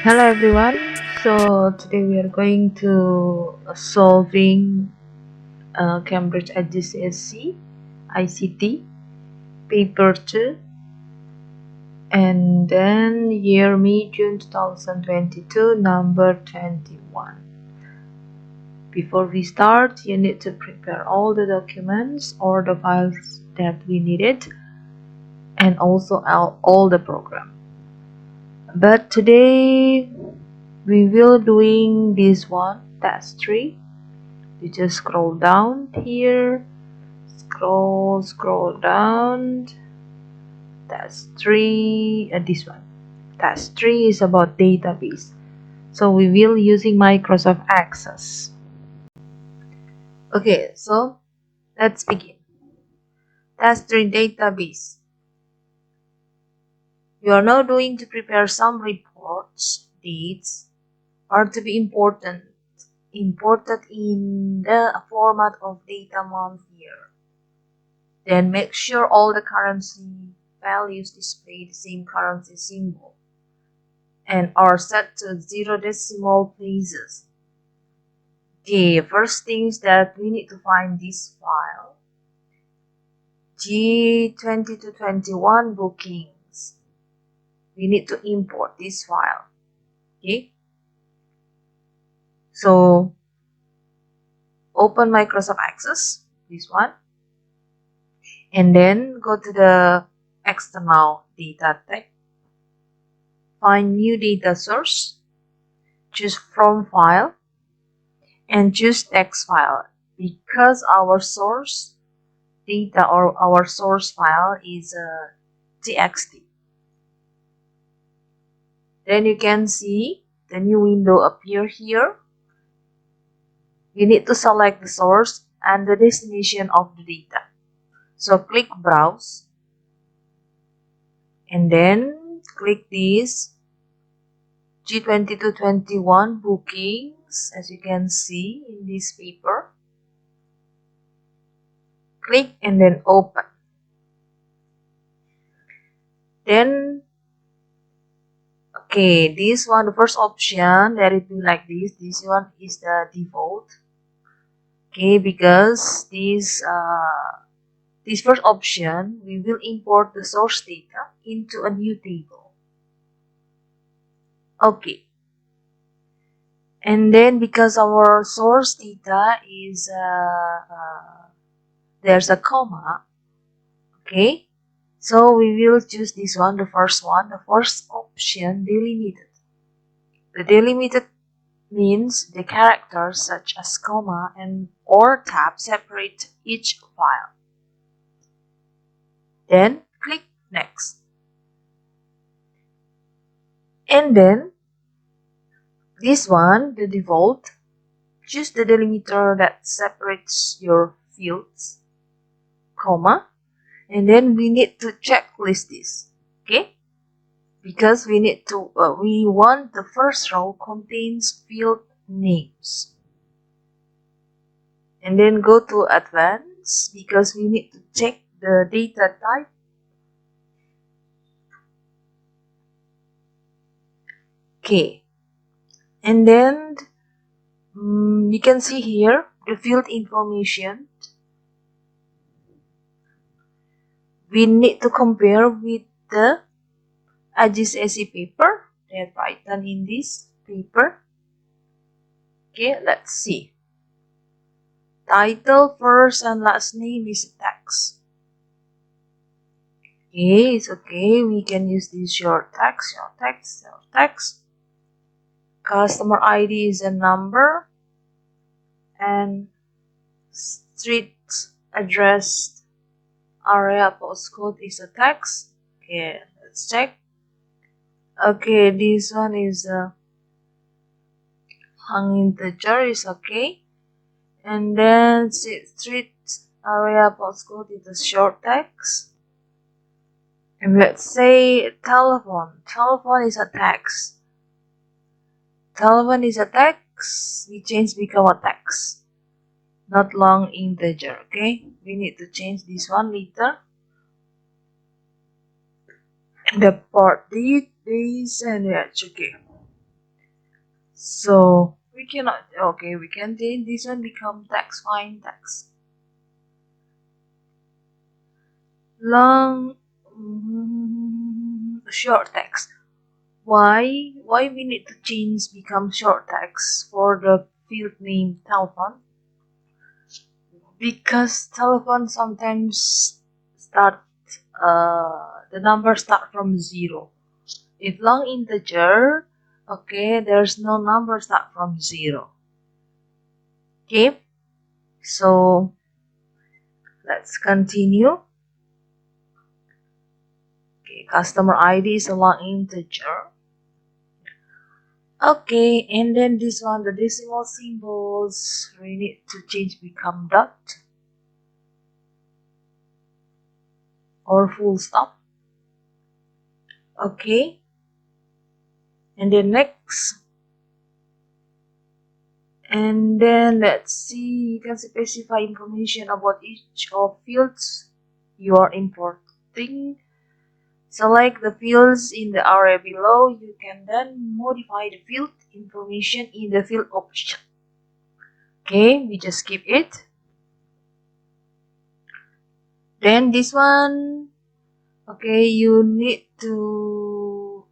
Hello everyone. So today we are going to solving Cambridge IGCSE ICT paper 2 and then year May June 2022 number 21. Before we start, you need to prepare all the documents or the files that we needed and also all the program. But today we will doing this one, task 3. You just scroll down here, scroll down. Task 3, this one. Task 3 is about database. So we will using Microsoft Access. Okay, so let's begin. Task 3, database. You are now going to prepare some reports, dates, are to be imported in the format of data month year. Then make sure all the currency values display the same currency symbol and are set to 0 decimal places. Okay, first things that we need to find this file. G20 to 21 bookings. We need to import this file. Okay. So open Microsoft Access, this one, and then go to the external data tab. Find new data source, choose from file, and choose text file because our source data or our source file is txt. Then you can see the new window appear here. You need to select the source and the destination of the data. So click browse and then click this G20 to 21 bookings, as you can see in this paper. Click and then open. Then okay, this one, the first option, let it be like this. This one is the default. Okay, because this first option, we will import the source data into a new table. Okay. And then because our source data is there's a comma, okay, so we will choose this one, the first option, delimited. The delimited means the characters such as comma and or tab separate each file. Then click next. And then this one, the default, choose the delimiter that separates your fields, comma, and then we need to checklist this, okay? Because we need to, we want the first row contains field names. And then go to advanced because we need to check the data type. Okay. And then you can see here the field information. We need to compare with the IGCSE paper that written in this paper. Okay, let's see. Title, first and last name is text. Okay, it's okay. We can use this short text. Customer ID is a number. And street address, area, postcode is a text. Okay, let's check. Okay, this one is a hung integer is okay. And then street area postcode is a short text. And let's say telephone. Telephone is a text. Telephone is a text. We change become a text, not long integer. Okay, we need to change this one later. And the port date, days, and that's okay. So we cannot, okay, we can take this one become text, fine text. Long, short text. Why we need to change become short text for the field name telephone? Because telephone sometimes start, the number start from 0. If long integer, okay, there's no number start from 0. Okay, so let's continue. Okay, customer ID is a long integer. Okay, and then this one, the decimal symbols, we need to change become dot or full stop. Okay, and then next, and then let's see, you can specify information about each of fields you are importing. Select the fields in the area below. You can then modify the field information in the field option. Okay, we just skip it. Then this one, okay, you need to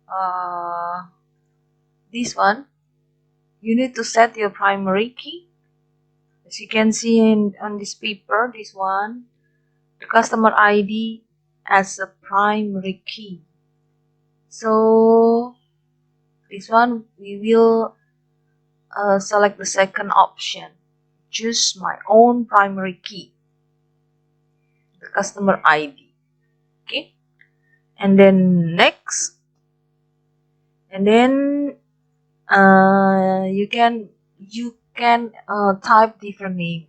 this one, you need to set your primary key. As you can see on this paper, this one, the customer ID as a primary key. So this one we will select the second option, choose my own primary key, the customer ID. Okay, and then next, and then you can type different name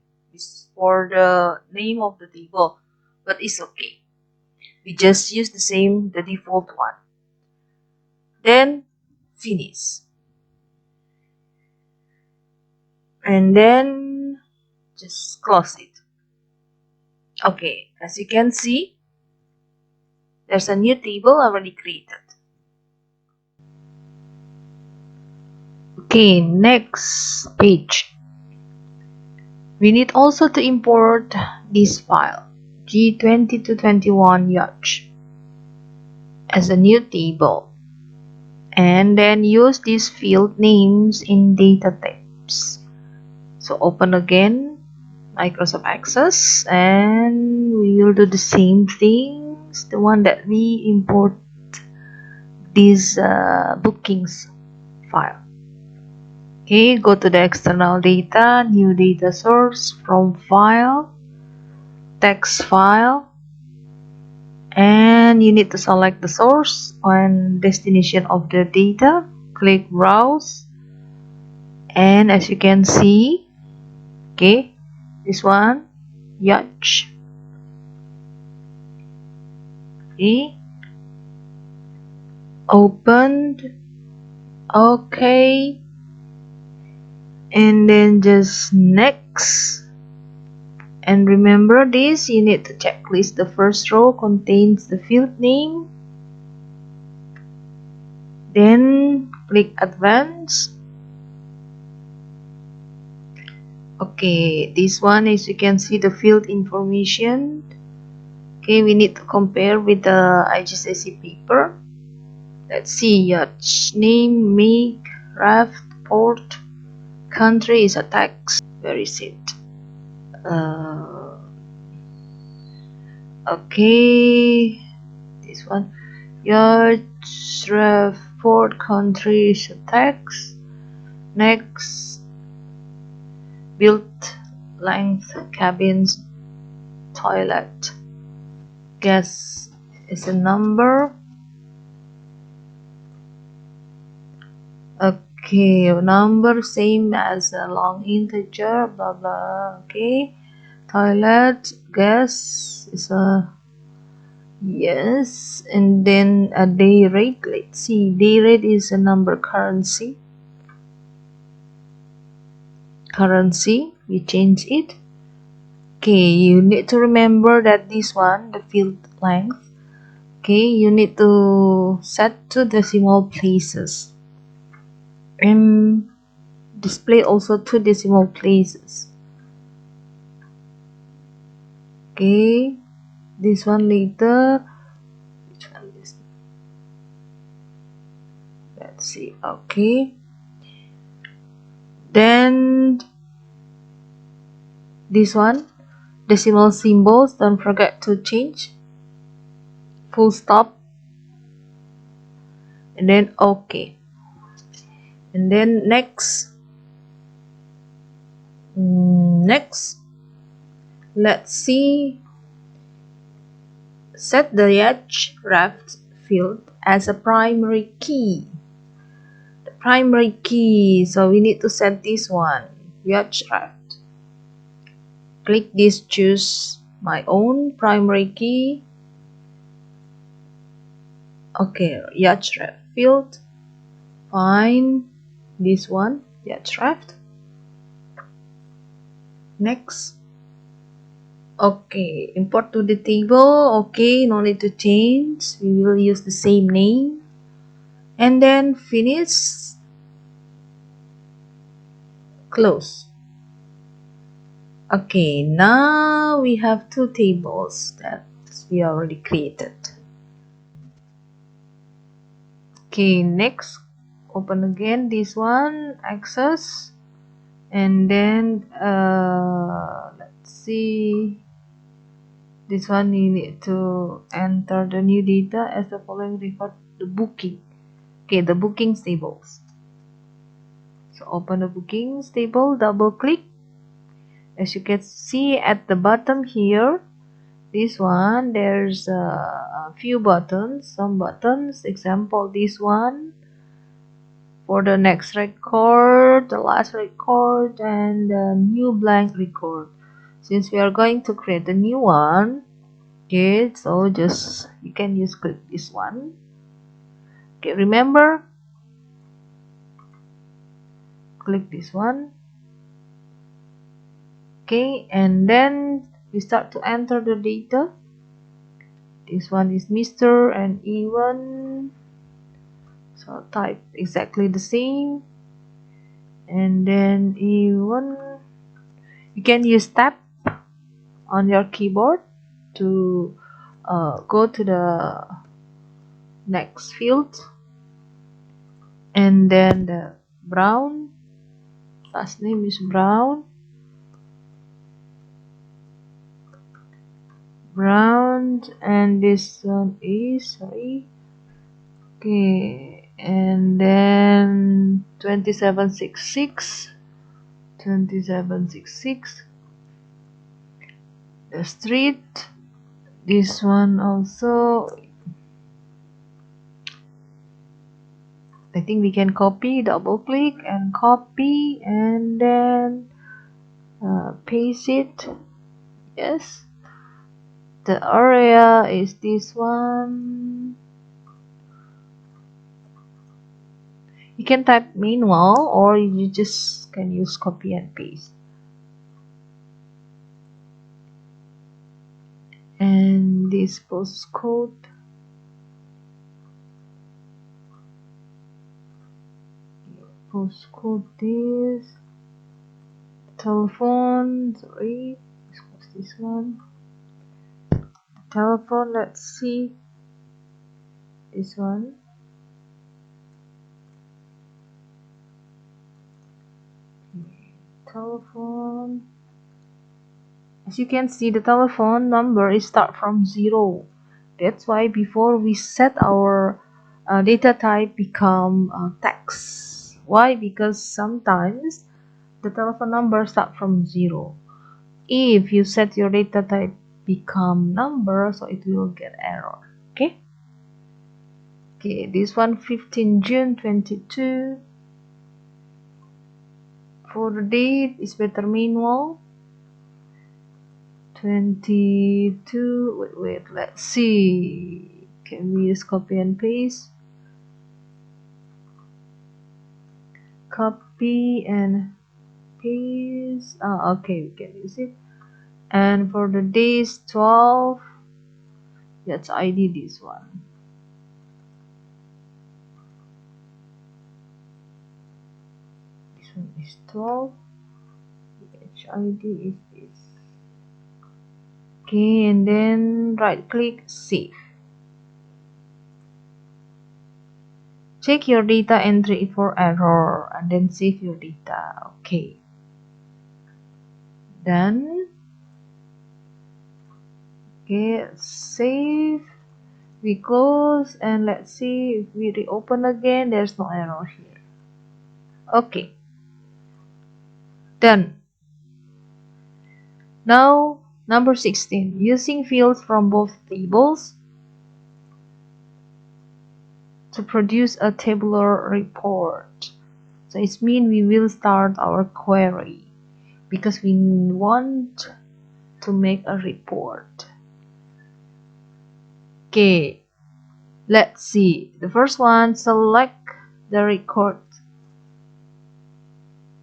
for the name of the table, but it's okay, we just use the default one. Then finish, and then just close it. Okay, as you can see, there's a new table already created. Okay, next page. We need also to import this file, G20 to 21 yacht, as a new table, and then use these field names in data types. So open again Microsoft Access, and we will do the same things, the one that we import these bookings file. Okay, go to the external data, new data source, from file, text file, and you need to select the source and destination of the data. Click browse, and as you can see, okay, this one, yacht. Okay, opened. Okay, and then just next. And remember this, you need to checklist. The first row contains the field name. Then click advance. Okay, this one is, you can see the field information. Okay, we need to compare with the IGCSE paper. Let's see, yacht name, make, raft, port, country is a text. Where is it? Okay, this one, yacht, raft, port, country is a text. Next, built length, cabins, toilet, gas is a number. Okay, number same as a long integer, blah blah. Okay, toilet, gas is a yes, and then a day rate. Let's see, day rate is a number. Currency, we change it. Okay, you need to remember that this one, the field length, okay, you need to set to decimal places. And display also 2 decimal places. Okay, this one later. Which one is? Let's see. Okay, then this one, decimal symbols, don't forget to change. Full stop, and then okay, and then next, let's see. Set the href field as a primary key. The primary key, so we need to set this one, href. Click this, choose my own primary key. Okay, href field. Find this one, href. Next. Okay, import to the table. Okay, no need to change. We will use the same name. And then finish. Close. Okay, now we have 2 tables that we already created. Okay, next, open again this one, access, and then let's see. This one you need to enter the new data as the following record the booking. Okay, the bookings tables. So open the bookings table, double click. As you can see at the bottom here, this one, there's a few buttons, some buttons. Example, this one for the next record, the last record, and the new blank record. Since we are going to create a new one, okay, so just you can use click this one. Okay, remember, click this one. Okay, and then we start to enter the data. This one is Mr. and Ewan, so type exactly the same, and then Ewan. You can use tab on your keyboard to go to the next field, and then the Brown, last name is Brown, and this one is, sorry, okay, and then 2766, the street, this one also. I think we can copy, double click and copy, and then paste it. Yes, the area is this one. You can type manual, or you just can use copy and paste. And this postcode, is telephone, sorry, this one, telephone, let's see, this one, telephone. As you can see, the telephone number is start from 0. That's why before we set our data type become text. Why? Because sometimes the telephone number start from 0. If you set your data type become number, so it will get error. Okay. Okay, this one 15 June 22. For the date is better manual. 22. Wait, let's see. Can we use copy and paste? Copy and paste. Okay, we can use it. And for the days 12, let's ID this one. This is 12. HID is this. Okay, and then right click save. Check your data entry for error and then save your data. Okay. Done. Okay, save. We close and let's see if we reopen again. There's no error here. Okay. Done. Now, number 16. Using fields from both tables to produce a tabular report. So it means we will start our query because we want to make a report. Okay, let's see. The first one, select the record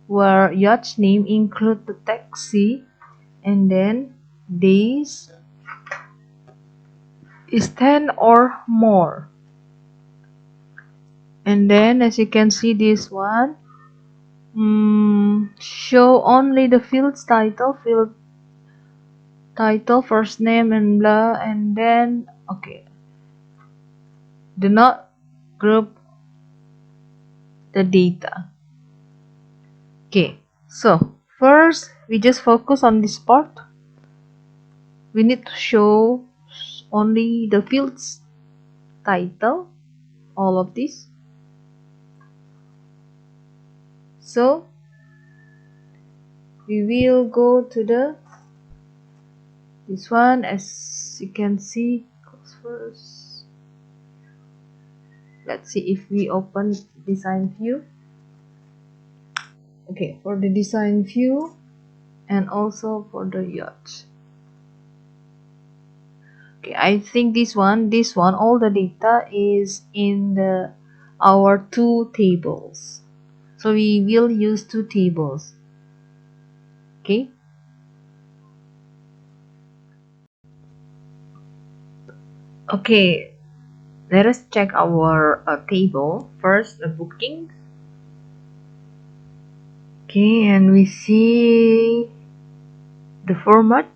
where yacht name include the taxi and then days is 10 or more. And then as you can see this one, show only the field's title, first name and blah, and then okay, do not group the data. Okay, so first we just focus on this part. We need to show only the field's title, all of this. So we will go to this one. As you can see, close first. Let's see if we open design view. Okay, for the design view and also for the yacht. Okay, I think this one, all the data is in our two tables. So we will use two tables. Okay. Okay, let us check our table. First, the booking. Okay, and we see the format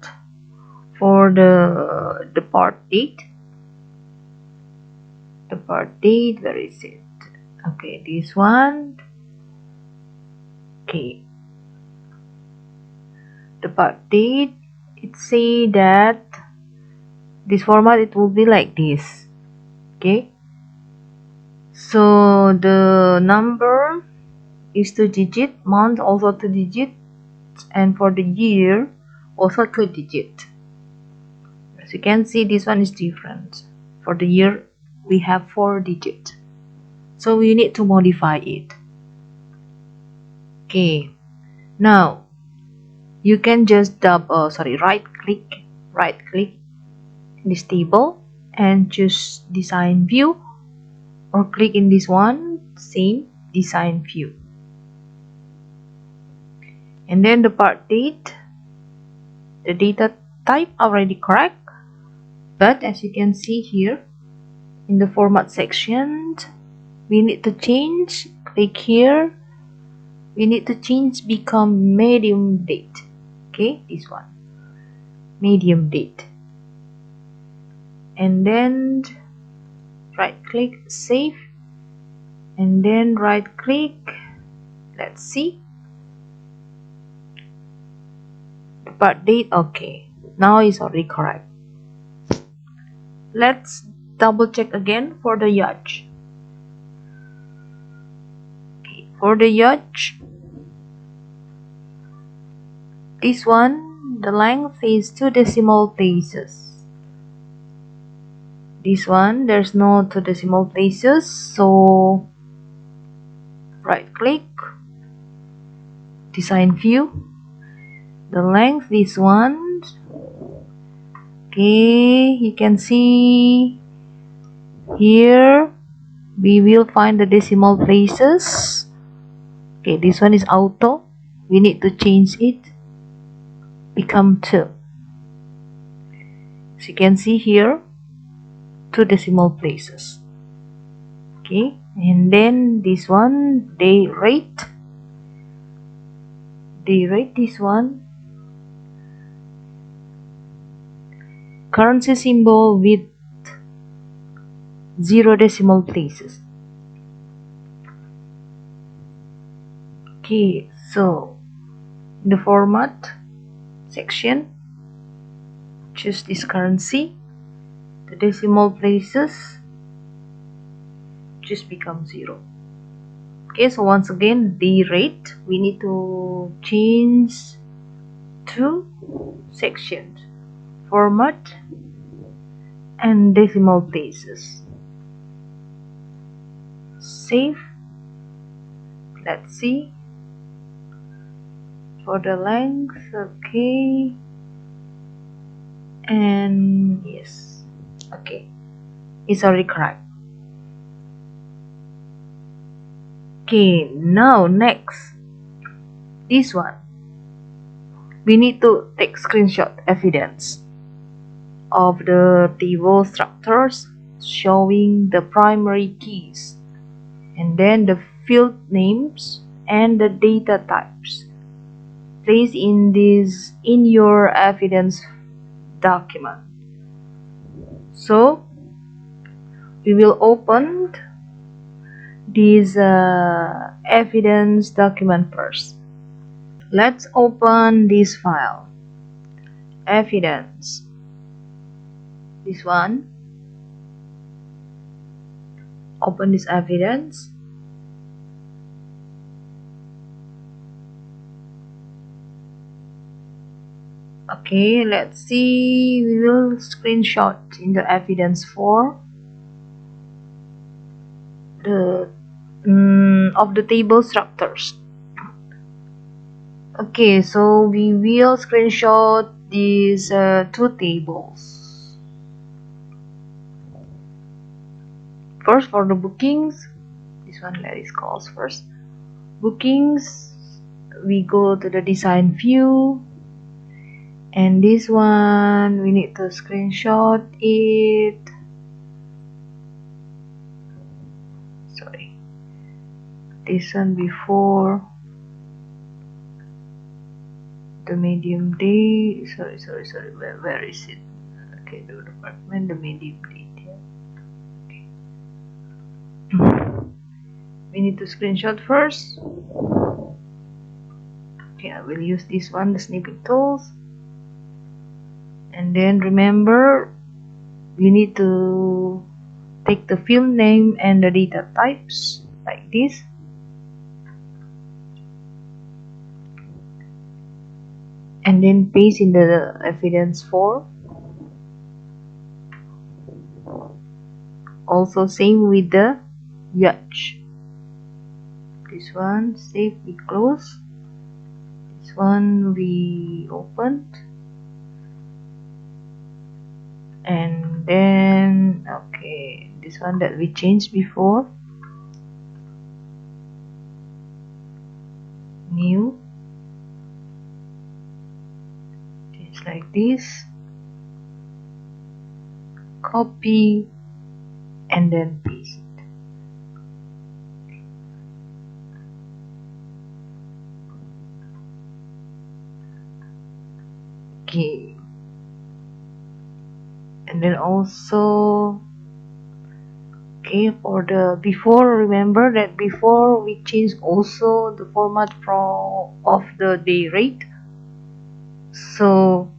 for the depart date. Depart date, where is it? Okay, this one. Okay, depart date. It say that this format it will be like this. Okay, so the number is 2-digit, month also 2-digit, and for the year also 2-digit. As you can see, this one is different. For the year we have 4-digit, so we need to modify it. Okay, now you can just right click this table and choose design view, or click in this one, same design view, and then the part date, the data type already correct, but as you can see here in the format section we need to change. Click here, we need to change become medium date. Okay, this one, medium date, and then right click save, and then right click. Let's see the part date. Okay, now it's already correct. Let's double check again for the yacht. Okay, for the yacht, this one, the length is 2 decimal places. This one, there's no 2 decimal places, so right click, design view, the length, this one. Okay, you can see here we will find the decimal places. Okay, this one is auto, we need to change it become 2. As you can see here, 2 decimal places. Okay, and then this one, day rate, They rate this one. Currency symbol with 0 decimal places. Okay, so in the format section, choose this currency. The decimal places just become 0. Okay, so once again, the rate we need to change to sections, format and decimal places. Save. Let's see for the length. Okay, and yes, okay, it's already correct. Okay, now next, this one, we need to take screenshot evidence of the table structures showing the primary keys and then the field names and the data types. Place in your evidence document. So we will open this evidence document first. Let's open this file, evidence, this one. Open this evidence. Okay, let's see, we will screenshot in the evidence for the of the table structures. Okay, so we will screenshot these two tables. First, for the bookings, this one let it calls first. Bookings, we go to the design view, and this one we need to screenshot it. Sorry, this one before the medium day. Sorry, where is it? Okay, the department, the medium date here. Okay. We need to screenshot first. Okay, I will use this one, the snipping tools. And then remember, you need to take the field name and the data types like this. And then paste in the evidence for. Also same with the yacht. This one, save, we close. This one we opened. And then, okay, this one that we changed before. New. It's like this. Copy and then paste it. Okay. And then also, okay, for the before, remember that before we change also the format of the day rate. So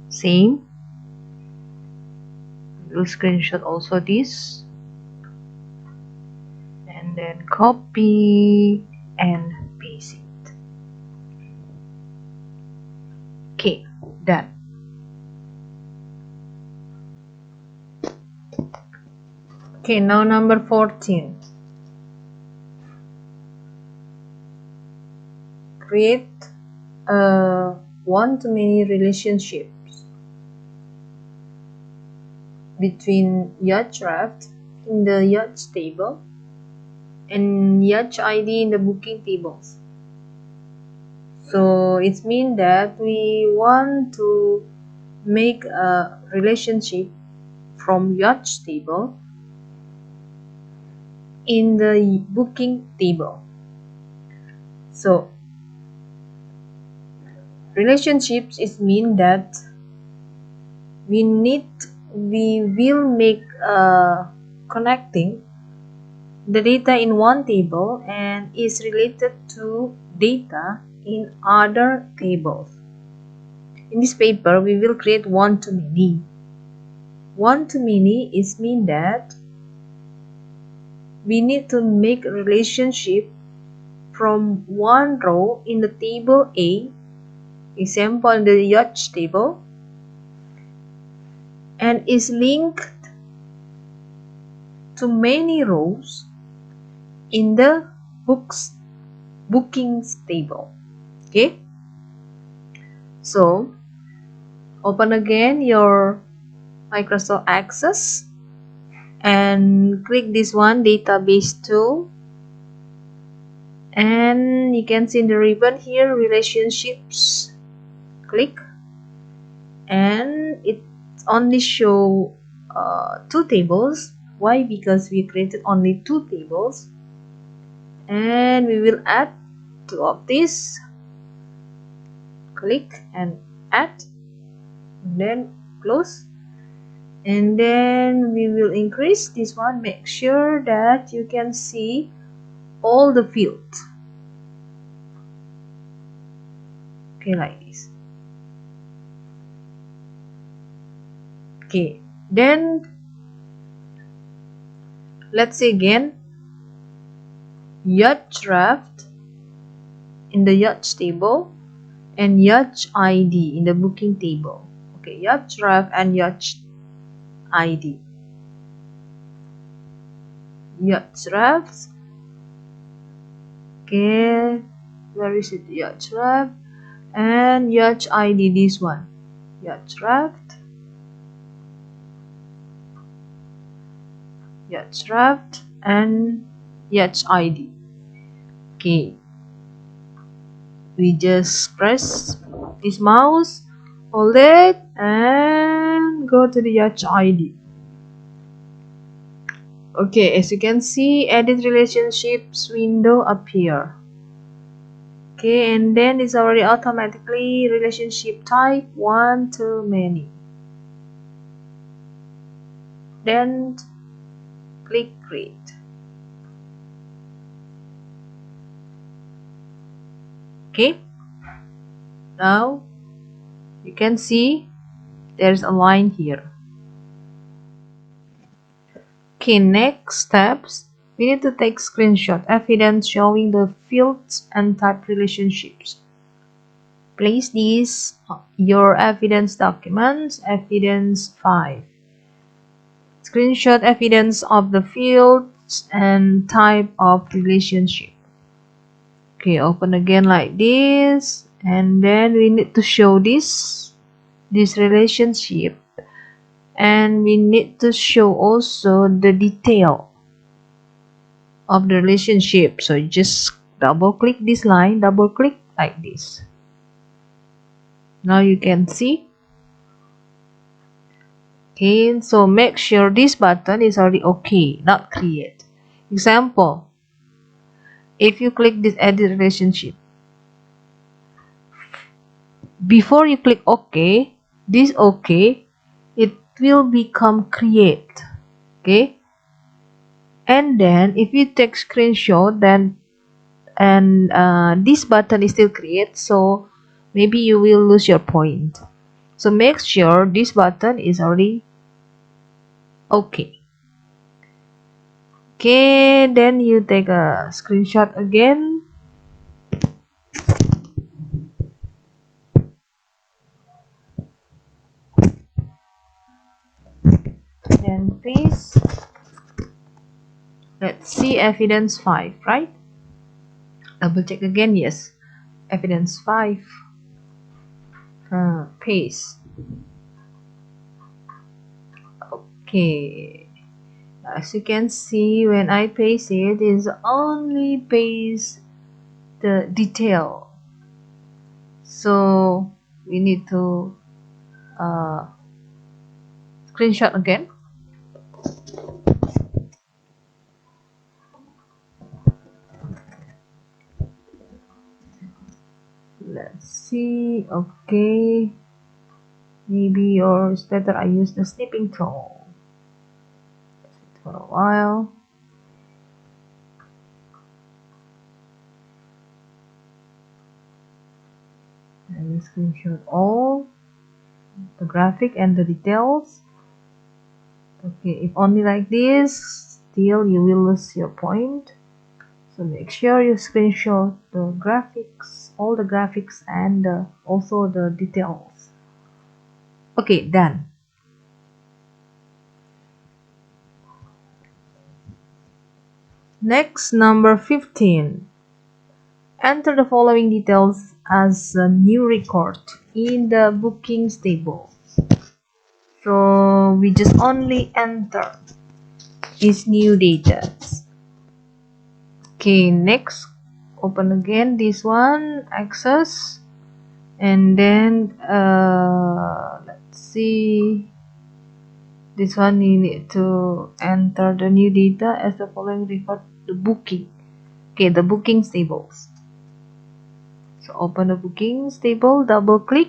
same, we'll screenshot also this and then copy and paste it. Okay, done. Okay, now number 14. Create a one-to-many relationships between yacht draft in the yacht table and yacht ID in the booking tables. So it means that we want to make a relationship from yacht table in the booking table. So Relationships is mean that we will make connecting the data in one table and is related to data in other tables. In this paper, we will create one-to-many. One-to-many is mean that we need to make a relationship from one row in the table A, example in the yacht table, and is linked to many rows in the bookings table. Okay, so open again your Microsoft Access and click this one, database tool, and you can see in the ribbon here, relationships. Click, and it only show two tables. Why? Because we created only two tables, and we will add two of these. Click and add, and then close, and then we will increase this one. Make sure that you can see all the fields. Okay, like this. Okay, then let's say again, yacht draft in the yacht table and yacht ID in the booking table. Okay, yacht draft and yacht ID. Yacht draft. Okay, where is it? Yacht draft and yacht ID, this one. Yacht draft, yacht draft, and yacht ID. Okay, we just press this mouse, hold it, and go to the yacht ID. Okay, as you can see, edit relationships window appear. Okay, and then it's already automatically relationship type one-to-many. Then click create. Okay, now you can see there's a line here. Okay, next steps, we need to take screenshot evidence showing the fields and type relationships. Place these your evidence documents, evidence 5. Screenshot evidence of the fields and type of relationship. Okay, open again like this, and then we need to show this relationship, and we need to show also the detail of the relationship. So just double click this line, double click like this. Now you can see. Okay, so make sure this button is already okay, not create. Example, if you click this edit relationship, before you click OK, this OK, it will become create. Okay, and then if you take screenshot, then and this button is still create, so maybe you will lose your point. So make sure this button is already okay. Okay, then you take a screenshot again. Then paste. Let's see evidence 5, right? Double check again, yes. Evidence 5. Paste. Okay. As you can see, when I paste it, is only paste the detail. So we need to screenshot again. Let's see. Okay, maybe or it's better I use the snipping tool for a while. And screenshot all the graphic and the details. Okay, if only like this, still you will lose your point. So make sure you screenshot the graphics, all the graphics, and also the details. Okay, done. Next, number 15. Enter the following details as a new record in the bookings table. So we just only enter these new data. Okay, next, open again this one, access, and then let's see, this one you need to enter the new data as the following record, the booking. Okay, the bookings tables. So open the bookings table, double click.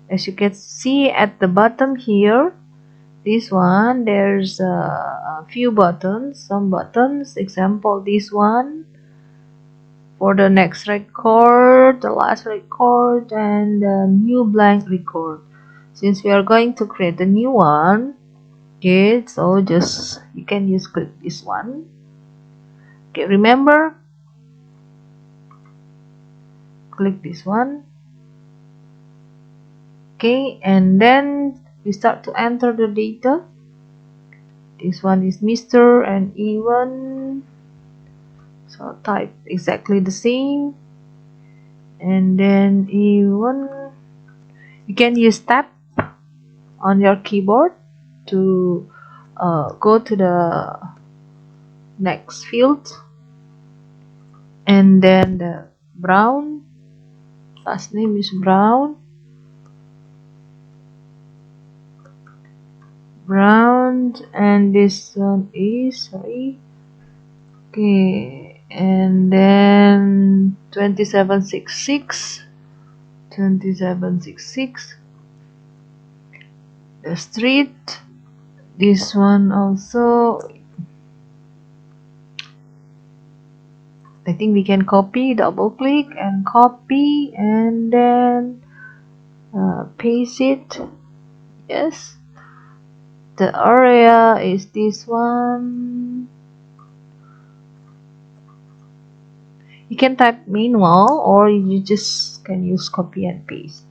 As you can see at the bottom here, this one, there's a few buttons, some buttons, example this one for the next record, the last record, and the new blank record. Since we are going to create a new one, okay, so just you can use click this one. Okay, remember, click this one. Okay, and then we start to enter the data. This one is Mr. and Evan, so type exactly the same, and then Evan, you can use tab on your keyboard to go to the next field, and then the Brown, last name is Brown, and this one is, sorry, okay, and then 2766, the street, this one also, I think we can copy, double click and copy, and then paste it. Yes, the area is this one. You can type manual, or you just can use copy and paste.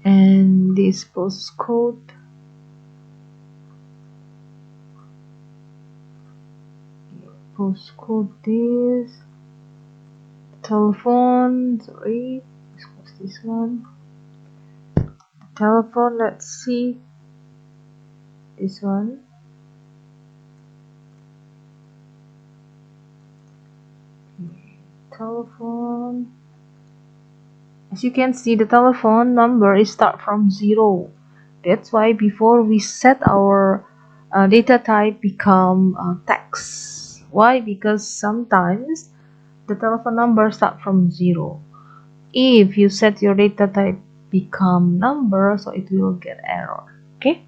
And this postcode, this telephone, sorry, this one, telephone, let's see, this one, telephone. As you can see, the telephone number is start from 0. That's why before we set our data type become text. Why? Because sometimes the telephone number start from 0. If you set your data type become number, so it will get error. Okay.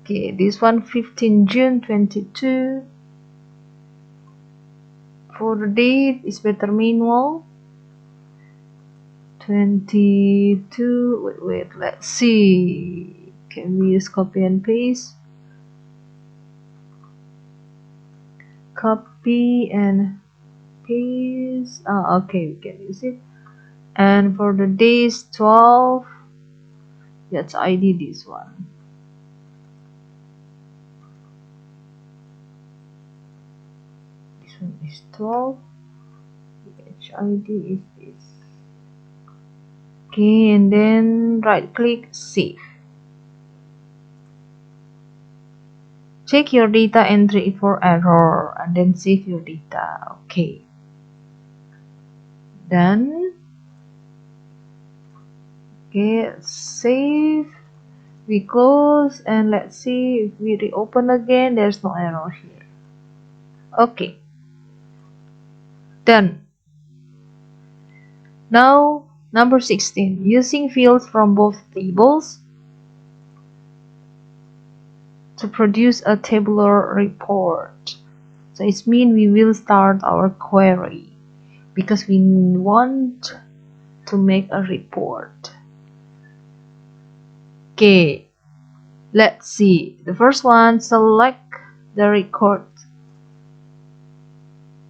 Okay, this one 15 June 22. For the date is better manual. 22. Wait, let's see. Can we use copy and paste? Copy and paste. Okay, we can use it. And for the days 12, let's ID this one. This one is 12. Which ID is this? Okay, and then right click, save. Check your data entry for error and then save your data. Okay. Done. Okay, save. We close, and let's see if we reopen again. There's no error here. Okay. Done. Now, number 16. Using fields from both tables to produce a tabular report. So it means we will start our query because we want to make a report. Okay, let's see. The first one, select the record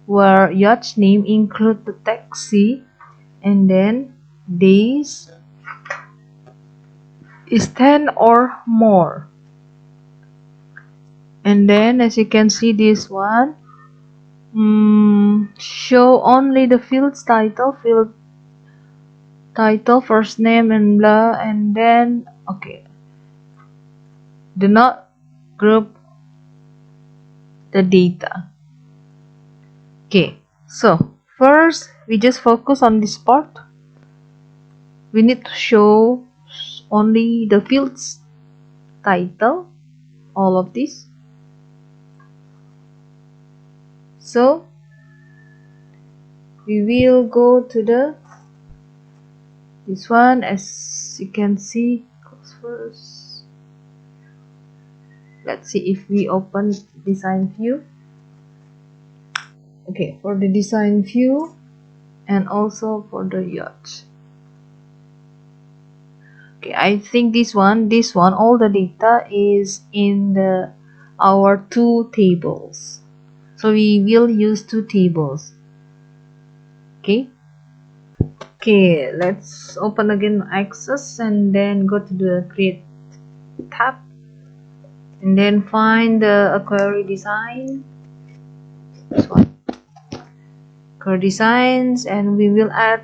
where yacht name include the taxi and then days is 10 or more. And then as you can see this one, show only the field's title, first name and blah, and then okay, do not group the data. Okay, so first we just focus on this part. We need to show only the field's title, all of this. So we will go to this one. As you can see, close first. Let's see if we open design view. Okay, for the design view and also for the yacht. Okay, I think this one, all the data is in our two tables. So we will use two tables. Okay. Okay, let's open again Access and then go to the Create tab and then find the query design. This one. Query designs, and we will add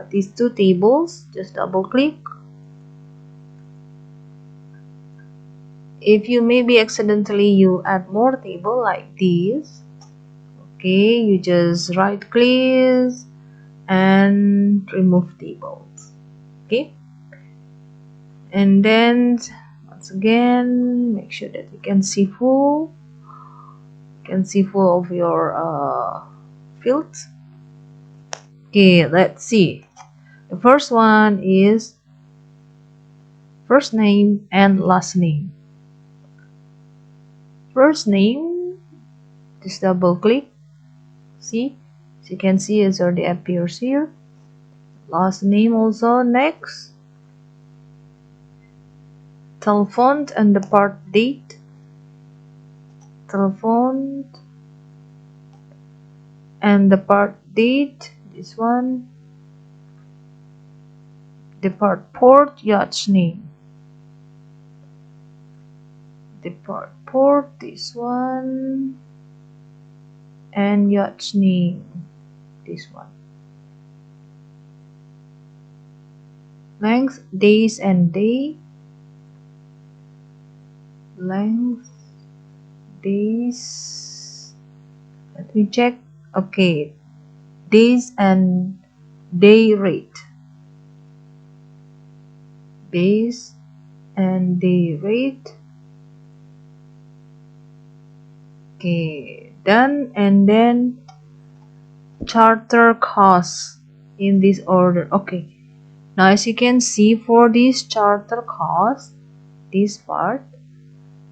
these two tables. Just double click. If you maybe accidentally you add more table like this, okay, you just right click and remove tables. Okay, and then once again make sure that you can see full of your fields. Okay, let's see. The first one is first name and last name. First name, just double click. See, as you can see, it already appears here. Last name also. Next, telephone and the part date. Telephone and the part date. This one. Depart port, yacht name. Depart port, this one, and yacht name, this one. Length, days and day. Length, days. Let me check. Okay, days and day rate. Days and day rate. Okay, done. And then charter costs in this order. Okay, now as you can see, for this charter cost, this part,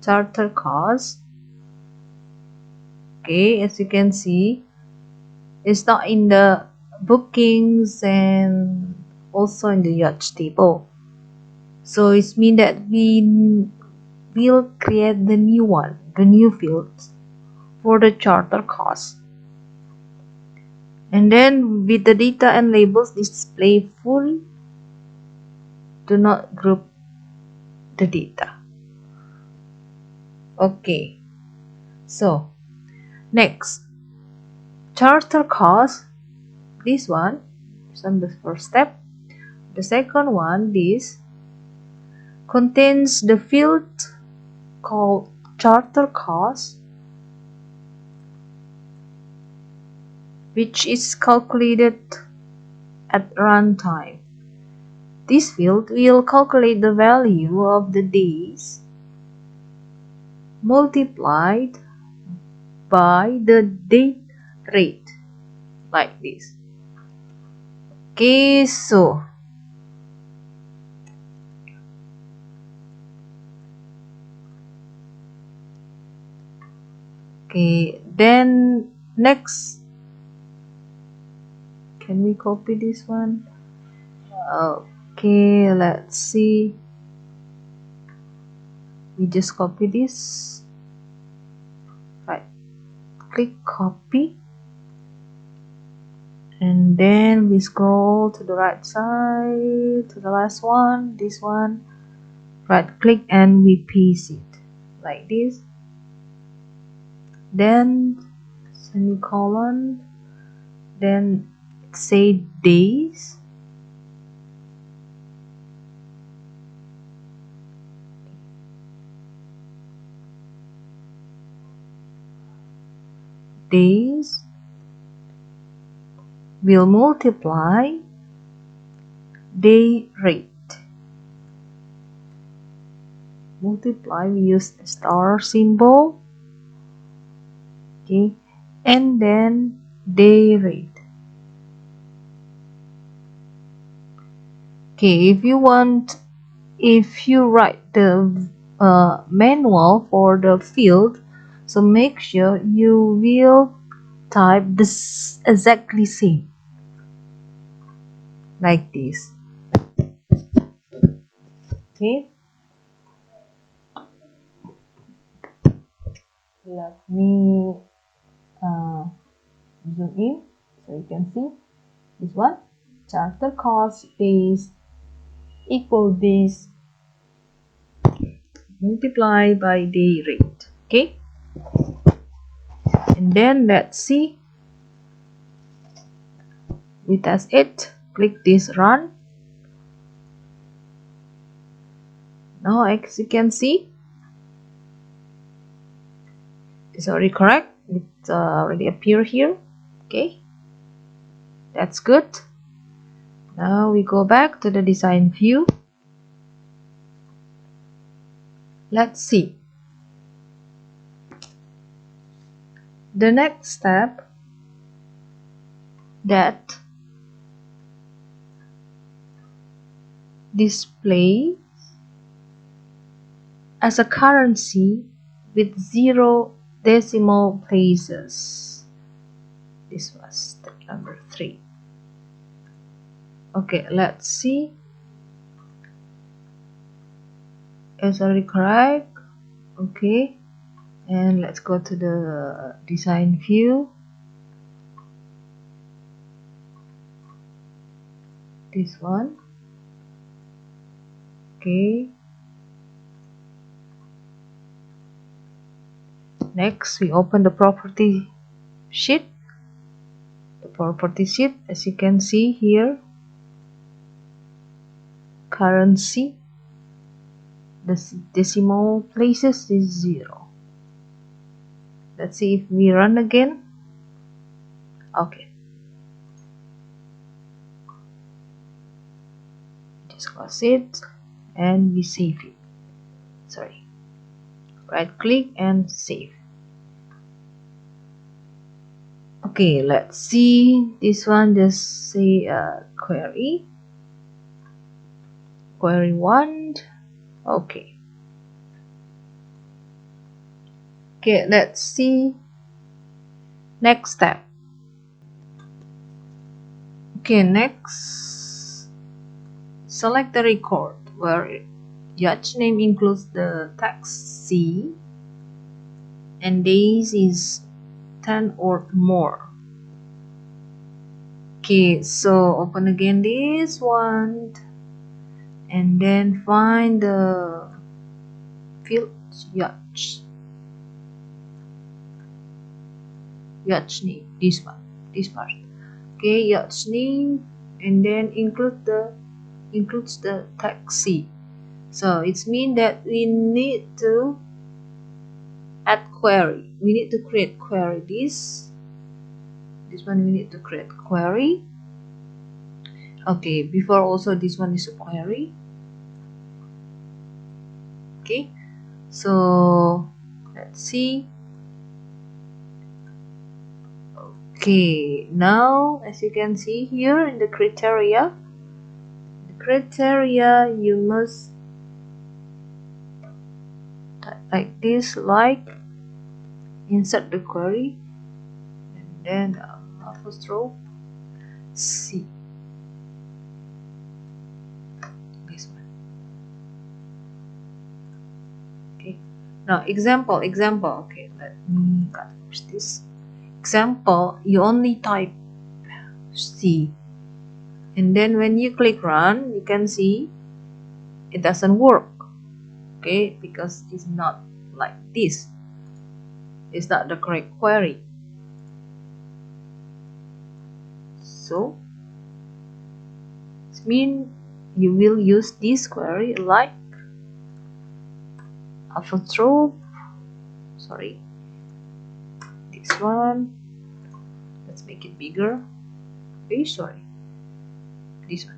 charter cost, okay, as you can see, it's not in the bookings and also in the yacht table. So it means that we will create the new one, the new fields for the charter cost. And then with the data and labels display full, do not group the data. Okay, so next, charter cost, this one is on the first step. The second one, this contains the field called charter cost, which is calculated at runtime. This field will calculate the value of the days multiplied by the date rate, like this. Okay, so okay, then next, can we copy this one? Okay, let's see. We just copy this, right, click copy, and then we scroll to the right side to the last one, this one, right click and we paste it like this, then semicolon, then say days, days will multiply day rate. Multiply, we use the star symbol, okay, and then day rate. Okay, if you write the manual for the field, so make sure you will type this exactly same like this. Okay, let me zoom in so you can see this one. Charter cost is equal this multiply by day rate. Okay, and then let's see, we test it, click this run. Now as you can see, it's already correct, it already appear here. Okay, that's good. Now we go back to the design view. Let's see the next step, that display as a currency with 0 decimal places. This was step number 3. Okay, let's see. It's already correct. Okay, and let's go to the design view. This one. Okay. Next, we open the property sheet. The property sheet, as you can see here, currency, the decimal places is 0. Let's see if we run again. Okay, just close it and we save it. Sorry, right click and save. Okay, let's see this one. Just say query 1. Okay, let's see next step. Okay, next, select the record where yacht name includes the text C and days is 10 or more. Okay, so open again this one and then find the field yacht name, this part. Okay, yacht name, and then includes the text C. So it's mean that we need to add query. We need to create query. This one we need to create query. Okay, before also this one is a query. Okay, so let's see. Okay, now as you can see here in the criteria you must type like this, like insert the query and then apostrophe C, this one. Okay, now example, okay, let me cut this example. You only type C, and then when you click run, you can see it doesn't work. Okay, because it's not like this, it's not the correct query. So it means you will use this query like apostrophe, sorry, this one, let's make it bigger. Okay, sorry, this one.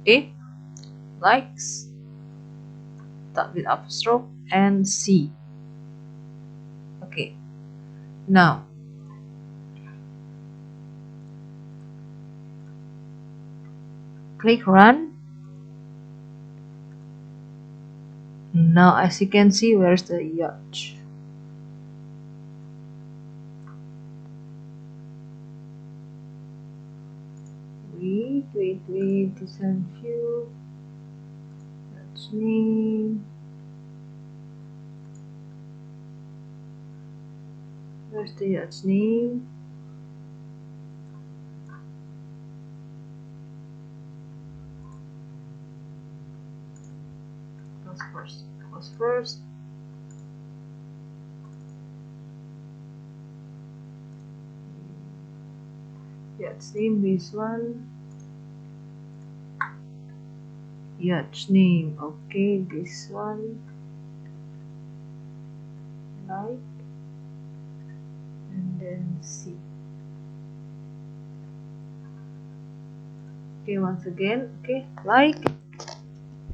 Okay, likes, start with apostrophe and C. Okay, now click run. Now as you can see, where's the yacht? Wait, design view, yacht's name, where's the yacht's name? Close first. Yacht's name, this one. Yacht's name, okay, this one. Like, and then C. Okay, once again, okay, like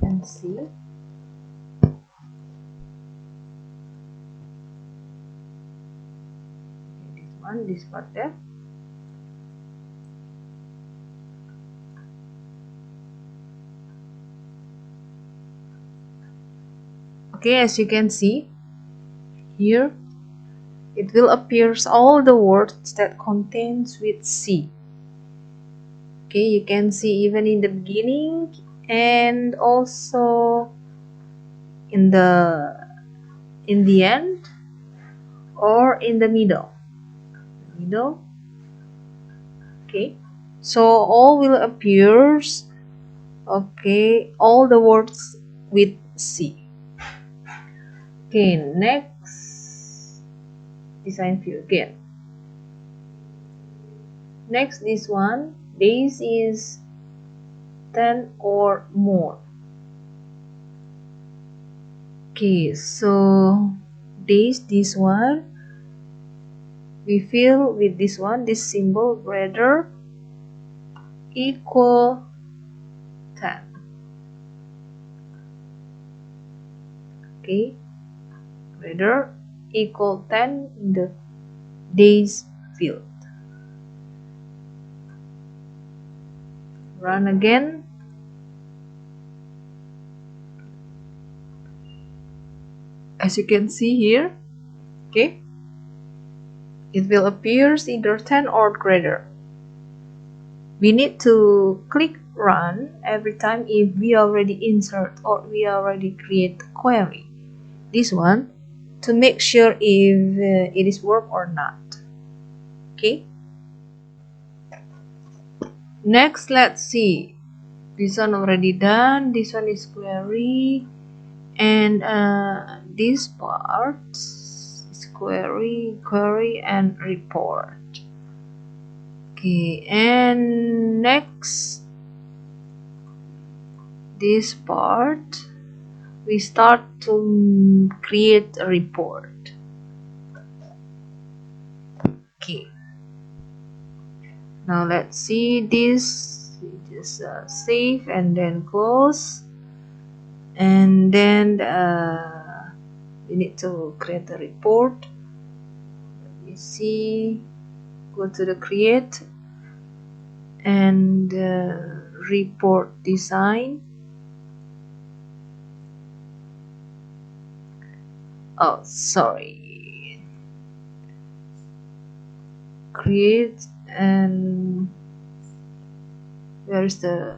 and C. Okay, this one, this part there. Okay, as you can see here, it will appear all the words that contains with C. Okay, you can see even in the beginning and also in the end or in the middle. Okay, so all will appears, okay, all the words with C. Okay, next design view again. Next, this one, days is 10 or more. Okay, so days, this one, we fill with this one, this symbol, greater equal 10. Okay, greater equal 10 in the days field. Run again. As you can see here, okay, it will appear either 10 or greater. We need to click run every time if we already insert or we already create a query. This one to make sure if it is work or not. Okay. Next, let's see. This one already done. This one is query, and this part is query and report. Okay, and next, this part we start to create a report. Okay, now let's see this. Just save and then close, and then we need to create a report. Let me see. go to the create and report design. Oh, sorry. Create, and where's the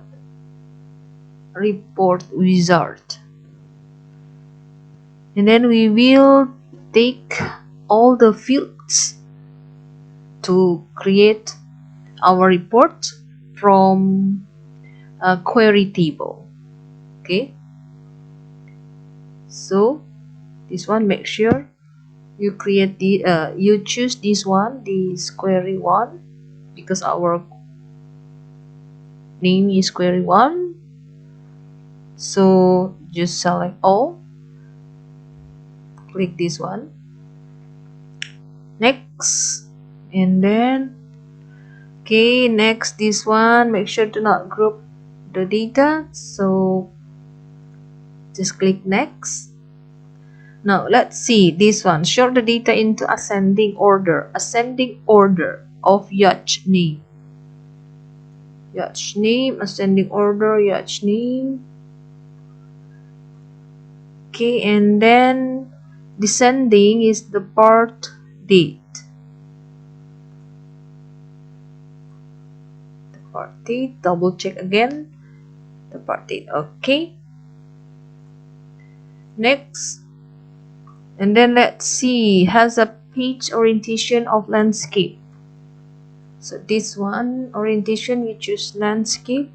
report wizard? And then we will take all the fields to create our report from a query table. Okay, so this one, make sure you create the you choose this one, this query one, because our name is query one. So just select all, click this one, next, and then okay, next this one, make sure to not group the data, so just click next. Now let's see this one, sort the data into ascending order of yacht name. Yacht name, ascending order, yacht name. Okay, and then descending is the part date. The part date, double check again. The part date, okay. Next, and then let's see, has a page orientation of landscape. So this one, orientation, we choose landscape.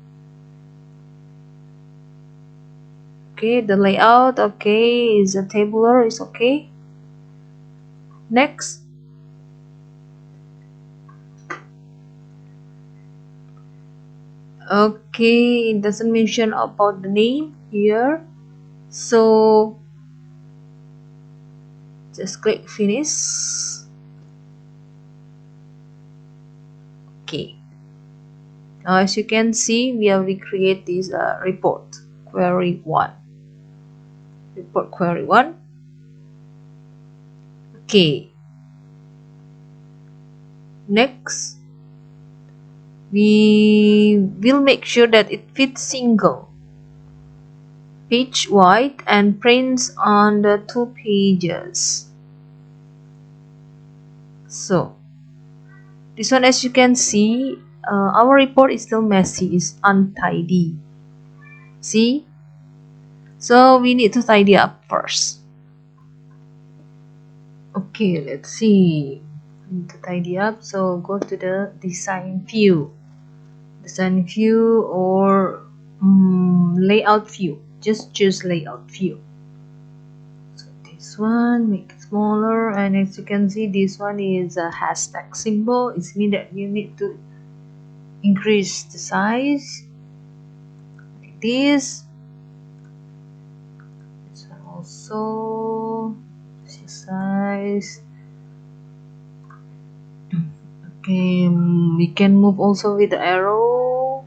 Okay, the layout, okay, is a tabular, is okay. Next, okay, it doesn't mention about the name here, so just click finish. Okay, now as you can see, we have recreate this report query 1. Report query 1. Okay, next we will make sure that it fits single page wide and prints on the 2 pages. So this one, as you can see, our report is still messy, is untidy. See, so we need to tidy up first. Okay, let's see. We need to tidy up, so go to the design view or layout view. Just choose layout view. So this one, make it smaller, and as you can see, this one is a hashtag symbol. It means that you need to increase the size like this. This one also size. Okay, we can move also with the arrow.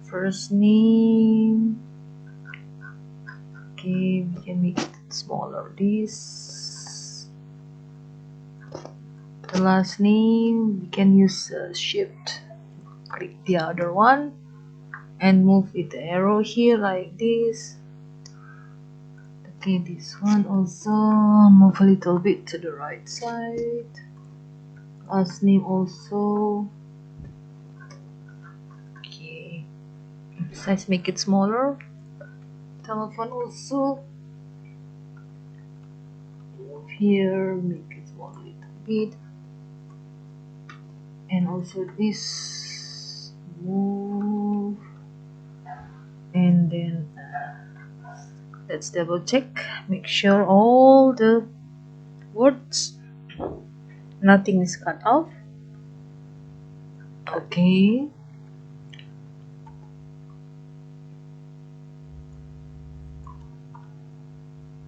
First name. Okay, we can make it smaller. This. The last name, we can use shift. Click the other one and move with the arrow here like this. Okay, this one also move a little bit to the right side. Last name also. Okay, size, make it smaller. Telephone also. Move here, make it small a little bit. And also this, move. And then let's double check, make sure all the words, nothing is cut off. Okay,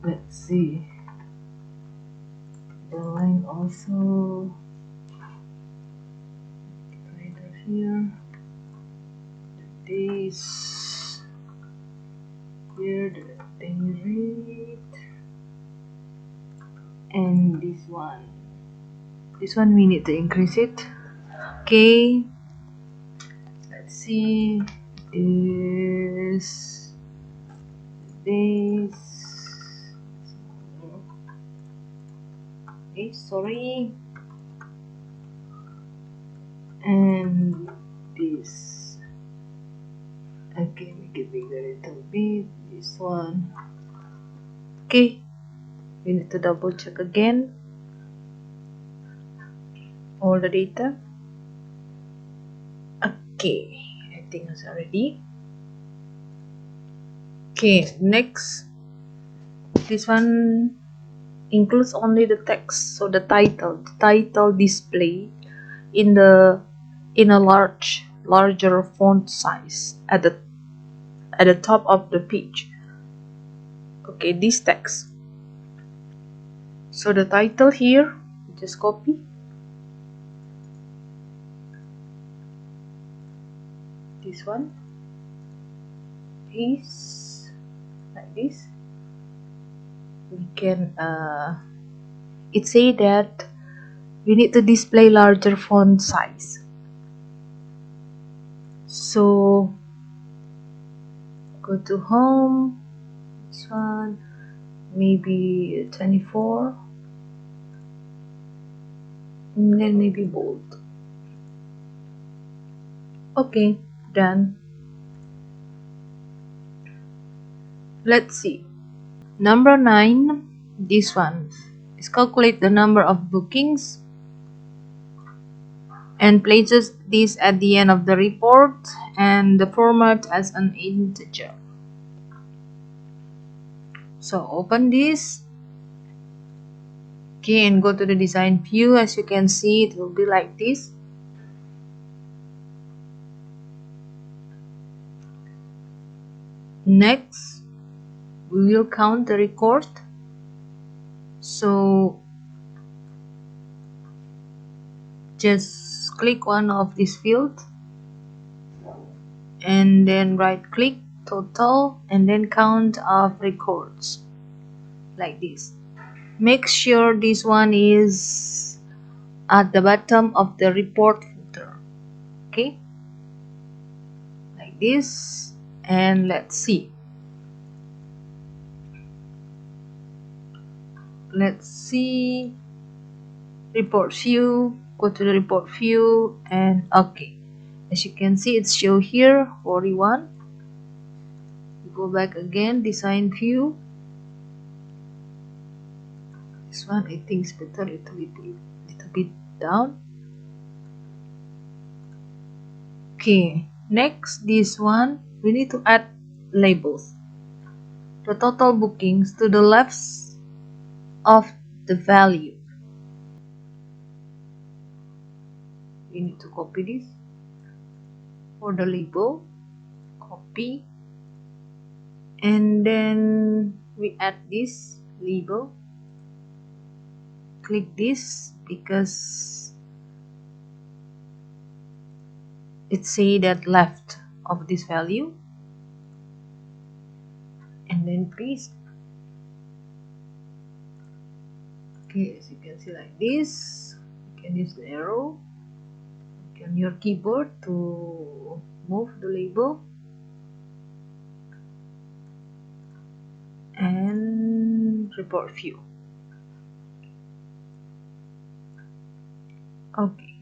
let's see, the line also right here, this here, the daily rate, and this one, This one we need to increase it. Okay, let's see. This sorry, and this. Okay, make it bigger a little bit. This one. Okay, we need to double check again all the data. Okay, I think it's already. Okay, next. This one includes only the text, so the title display in a larger font size at the top of the page. Okay, this text. So the title here, just copy. This one, paste like this. We can it say that we need to display larger font size. So go to home, this one, maybe 24, and then maybe bold. Okay, done. Let's see. Number 9, this one is calculate the number of bookings and places this at the end of the report and the format as an integer. So open this. Okay, and go to the design view. As you can see, it will be like this. Next, we will count the record. So just click one of this field and then right click total and then count of records like this. Make sure this one is at the bottom of the report footer. Okay, like this, and let's see. Report view. Go to the report view, and okay, as you can see, it's show here 41. Go back again, design view. This one I think is better, little bit down. Okay, next, this one we need to add labels. The total bookings to the left of the value. We need to copy this for the label. Copy, and then we add this label. Click this because it say that left of this value, and then paste. Okay, as you can see like this. You can use the arrow on your keyboard to move the label, and report view. Okay,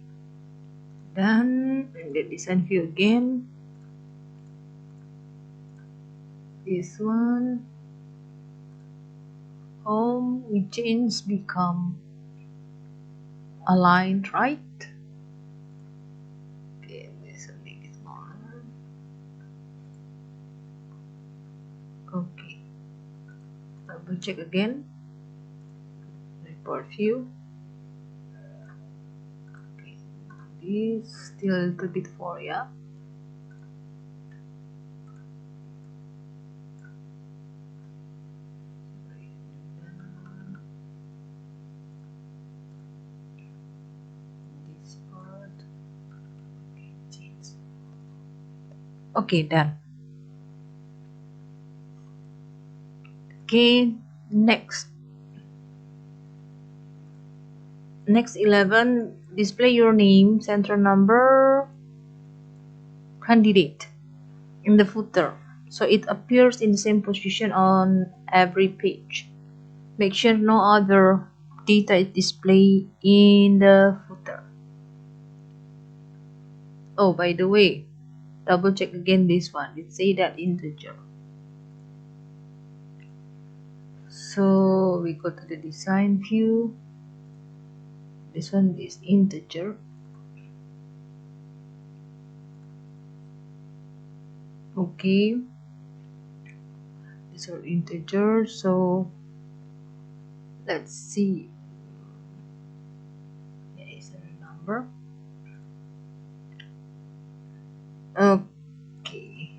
done. And then design view again. This one, home, we change become aligned right. Okay, this will make it smaller. Okay, double check again. Report view. Okay, this still a little bit for ya. This part. Okay, change. Okay, done. Okay, next. Next 11, display your name, center number, candidate in the footer, so it appears in the same position on every page. Make sure no other data is displayed in the footer. Oh, by the way, double check again this one. It say that integer. So we go to the design view. This one is integer. Okay, these are integer. So let's see. There is a number. Okay,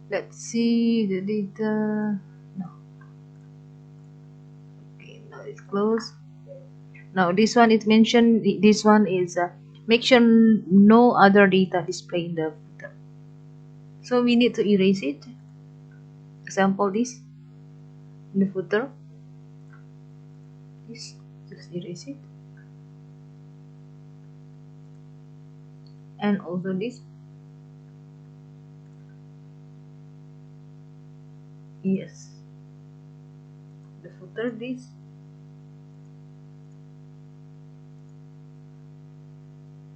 let's see the data. No. Okay, now it's closed. Now this one is mentioned. This one is make sure no other data display in the footer. So we need to erase it. Example this in the footer. This, just erase it. And also this. Yes. The footer this.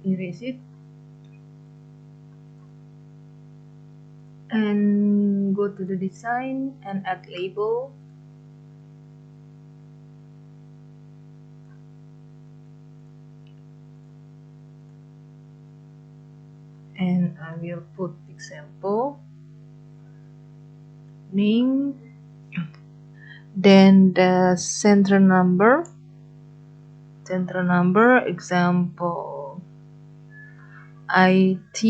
Erase it. And go to the design and add label. And I will put example name, then the center number example IT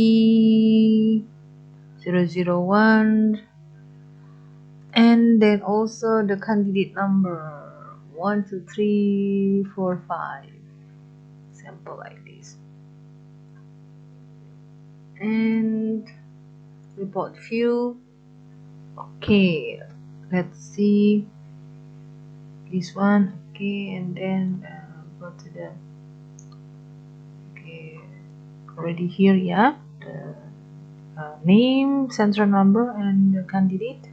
001, and then also the candidate number 1 2 3 4 5, example like this. And report view. Okay, let's see this one. Okay, and then go to the already here, yeah, the name, center number, and the candidate.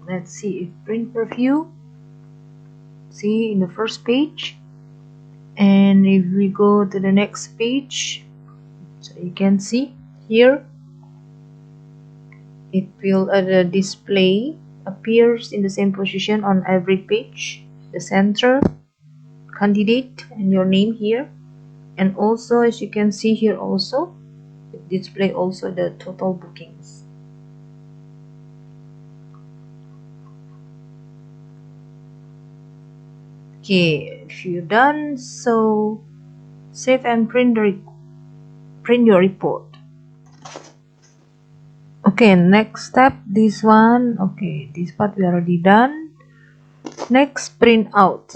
Let's see if print preview. See in the first page, and if we go to the next page, so you can see here it will the display appears in the same position on every page, the center, candidate, and your name here. And also, as you can see here, also it display also the total bookings. Okay, if you're done, so save and print your report. Okay, next step, this one. Okay, this part we already done. Next, print out.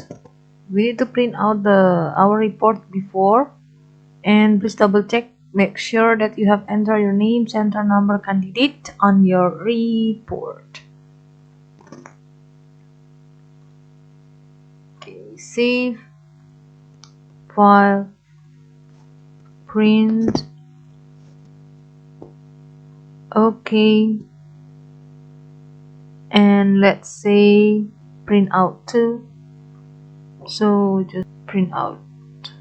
We need to print out our report before, and please double check, make sure that you have entered your name, center number, candidate on your report. Okay, save, file, print. Okay, and let's say print out too. So just print out too.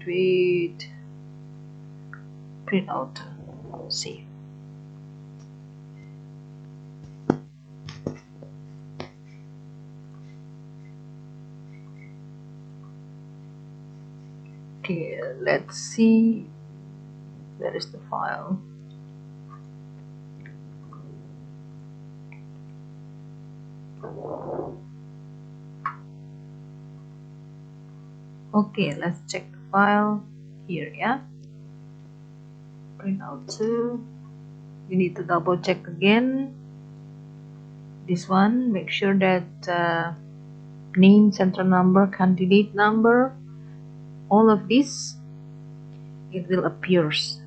Wait, print out, save. Okay, let's see, where is the file? Okay, let's check the file here, yeah. Print out too. You need to double check again this one, make sure that name, central number, candidate number, all of this, it will appears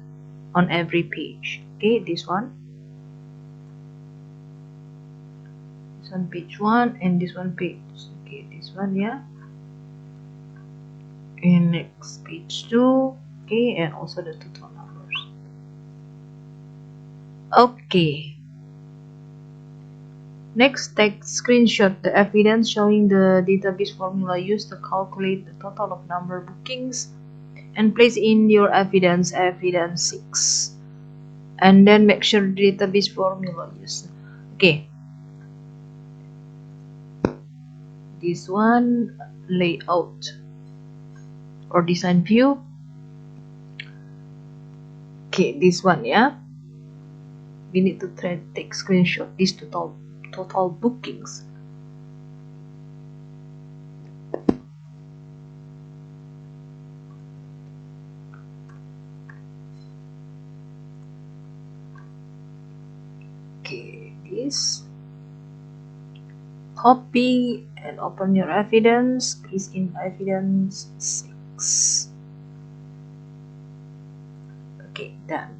on every page. Okay, this one page 1 and this one page, okay, this one, yeah, and next page 2, okay, and also the total numbers. Okay, next, take screenshot the evidence showing the database formula used to calculate the total of number bookings and place in your evidence 6, and then make sure the database formula used. Okay, this one, layout or design view. Okay, this one, yeah, we need to take screenshot this total bookings. Okay, this, copy and open your evidence, paste in evidence 6. Okay, done.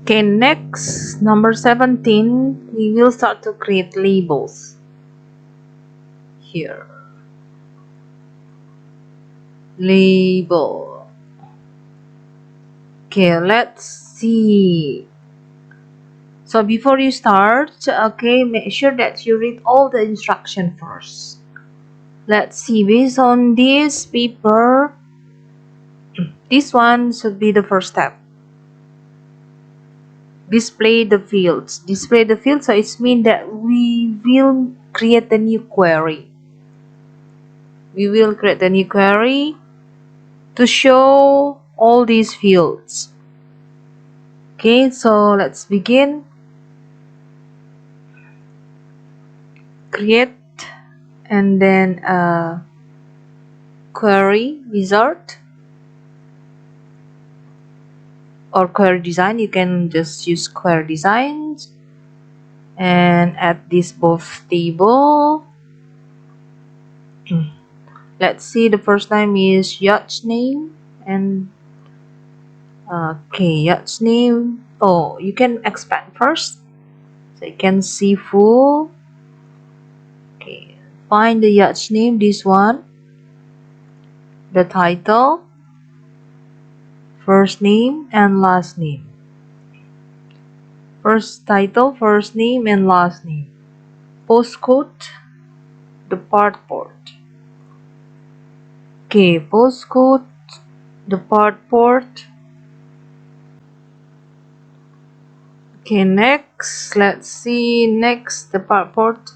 Okay, next, number 17, we will start to create labels here. Label. Okay, let's see. So before you start, okay, make sure that you read all the instruction first. Let's see, based on this paper, this one should be the first step. Display the fields. Display the fields, so it means that we will create a new query. We will create a new query to show all these fields. Okay, so let's begin. Create and then query wizard or query design. You can just use query designs and add this both table. Let's see, the first time is yacht name and okay, yacht name. Oh, you can expand first so you can see full. Okay, find the yacht name, this one, the title, first name and last name. First title, first name and last name. Postcode, depart port. Okay, postcode, depart port. Okay, next, let's see, next, depart port,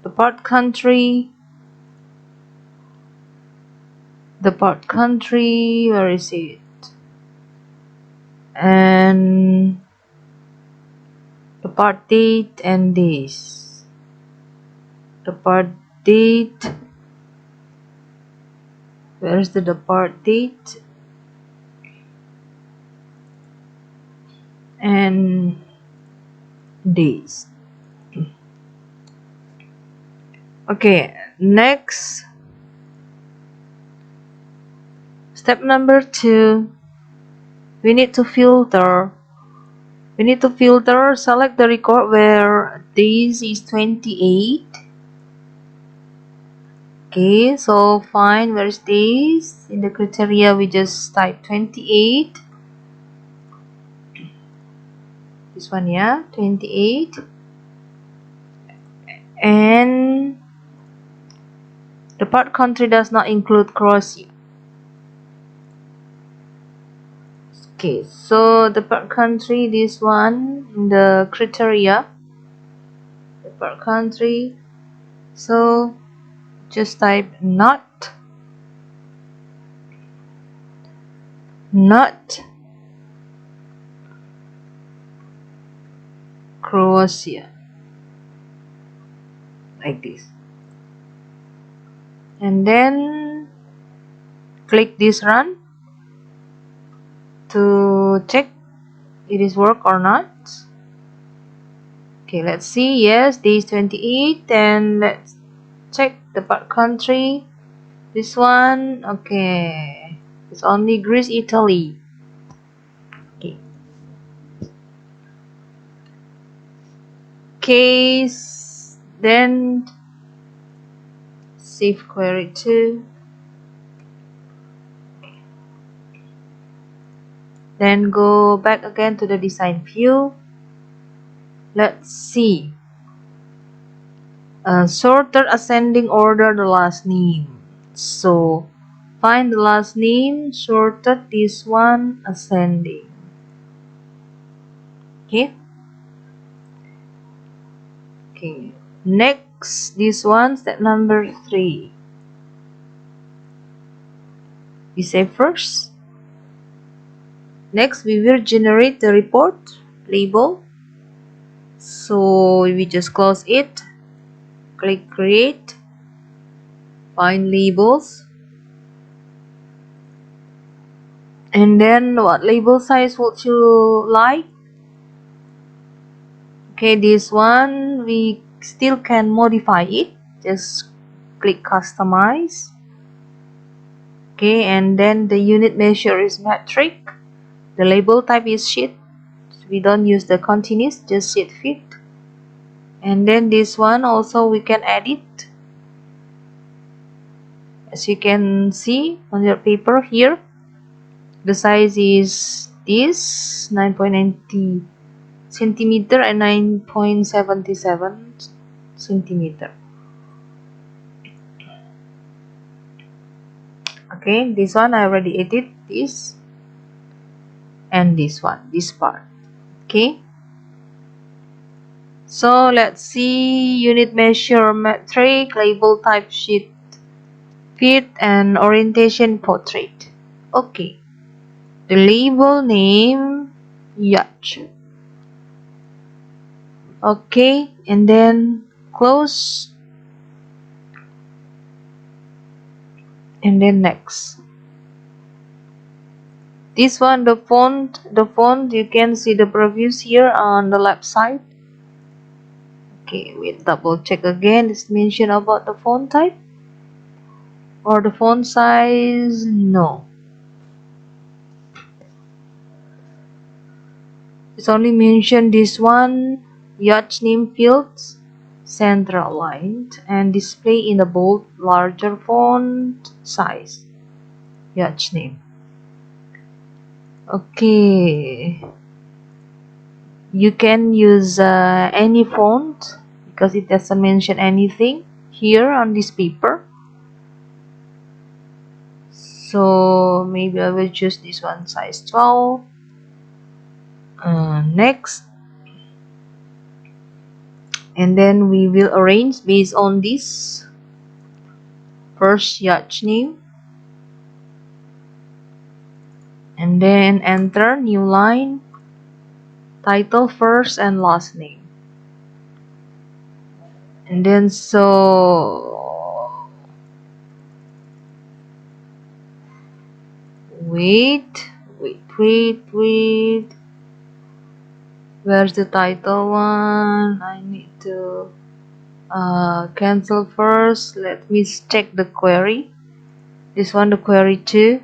depart country, where is it? And depart date and days. Depart date, where's the depart date? And days. Okay, next, step number 2, we need to filter. Select the record where days is 28. Okay, so find where is days. In the criteria, we just type 28. This one, yeah, 28. And the part country does not include Croatia. Okay, so the part country, this one, in the criteria, the part country, so just type not Croatia, like this, and then click this run to check it is work or not. Okay, let's see. Yes, day is 28. Then let's check the part country. This one, okay, it's only Greece, Italy. Okay. Case, then save query to. Then go back again to the design view. Let's see. Sorted ascending order the last name. So find the last name, sorted this one ascending. Okay. Okay. Next, this one, step number 3. We say first. Next, we will generate the report label. So we just close it. Click create. Find labels. And then what label size would you like? Okay, this one we still can modify it. Just click customize. Okay, and then the unit measure is metric. The label type is sheet. We don't use the continuous, just sheet fit. And then this one also we can edit. As you can see on your paper here, the size is this 9.90 centimeter and 9.77 centimeter. Okay, this one I already edit this and this one, this part. Okay, so let's see unit measure metric, label type sheet fit, and orientation portrait. Okay, the label name yacht. Okay, and then close, and then next. This one, the font you can see the previews here on the left side. Okay, we double check again. It's mentioned about the font type or the font size. No, it's only mentioned this one, yacht name fields central aligned and display in the bold larger font size. Yacht name. Okay, you can use any font because it doesn't mention anything here on this paper. So maybe I will choose this one, size 12. Next, and then we will arrange based on this. First yacht name, and then enter new line, title first and last name. And then so wait. Where's the title one? I need to cancel first. Let me check the query. This one, the query 2.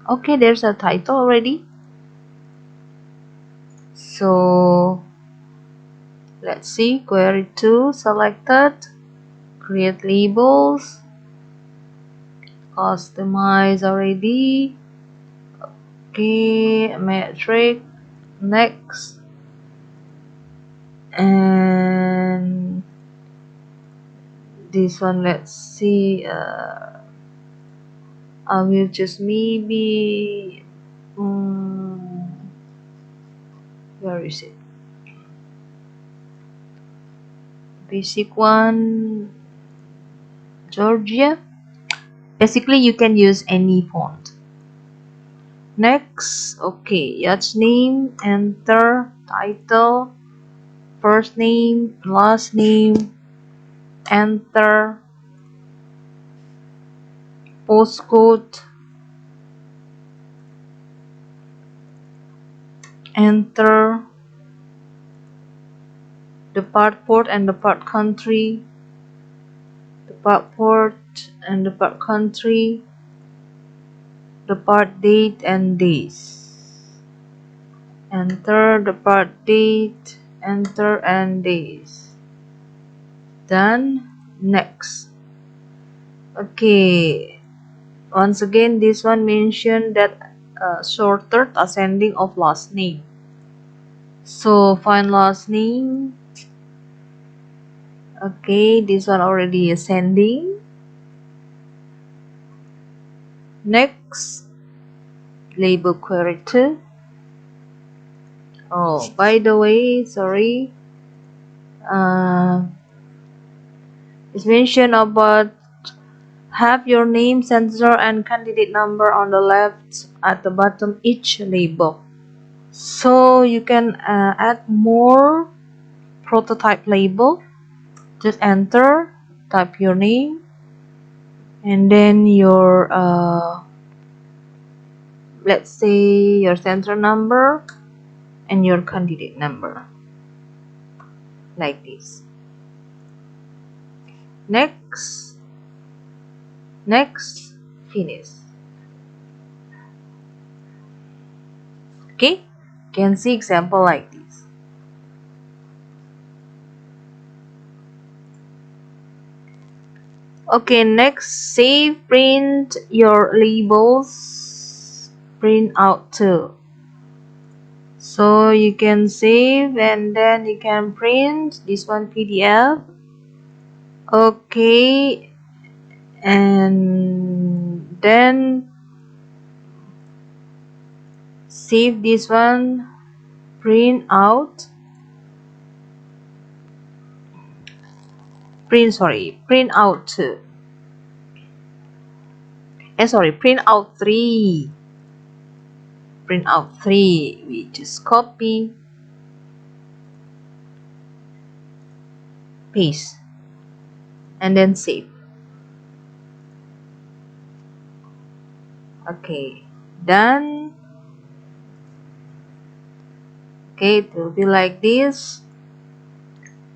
Okay, there's a title already. So let's see, query 2 selected, create labels, customize already. Okay, metric, next, and this one, let's see, I will just maybe where is it, basic one, Georgia. Basically you can use any font. Next, okay, yacht name, enter, title, first name, last name, enter, postcode, enter, the part port and the part country, the part port and the part country, the part date and days. Enter the part date, enter and days. Done. Next. Okay. Once again, this one mentioned that sorted ascending of last name. So find last name. Okay, this one already ascending. Next, label query 2. Oh, by the way, sorry. It's mentioned about have your name, sensor, and candidate number on the left at the bottom each label. So you can add more prototype label. Just enter, type your name, and then your let's say your sensor number and your candidate number, like this. Next, finish. Okay, can see example like this. Okay, next, save, print your labels, print out too. So you can save and then you can print this one PDF. Okay, and then save this one, print out, print out 2. Print out 3. Print out 3. We just copy, paste, and then save. Okay, done. Okay, it will be like this.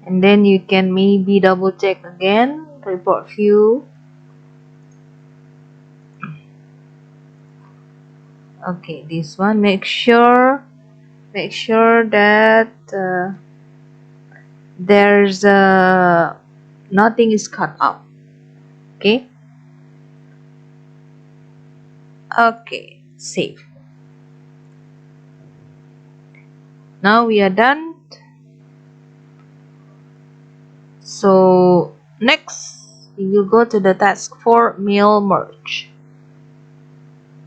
And then you can maybe double check again, report view. Okay, this one, make sure that there's nothing is cut out. Okay, save. Now we are done. So next we will go to the task for mail merge.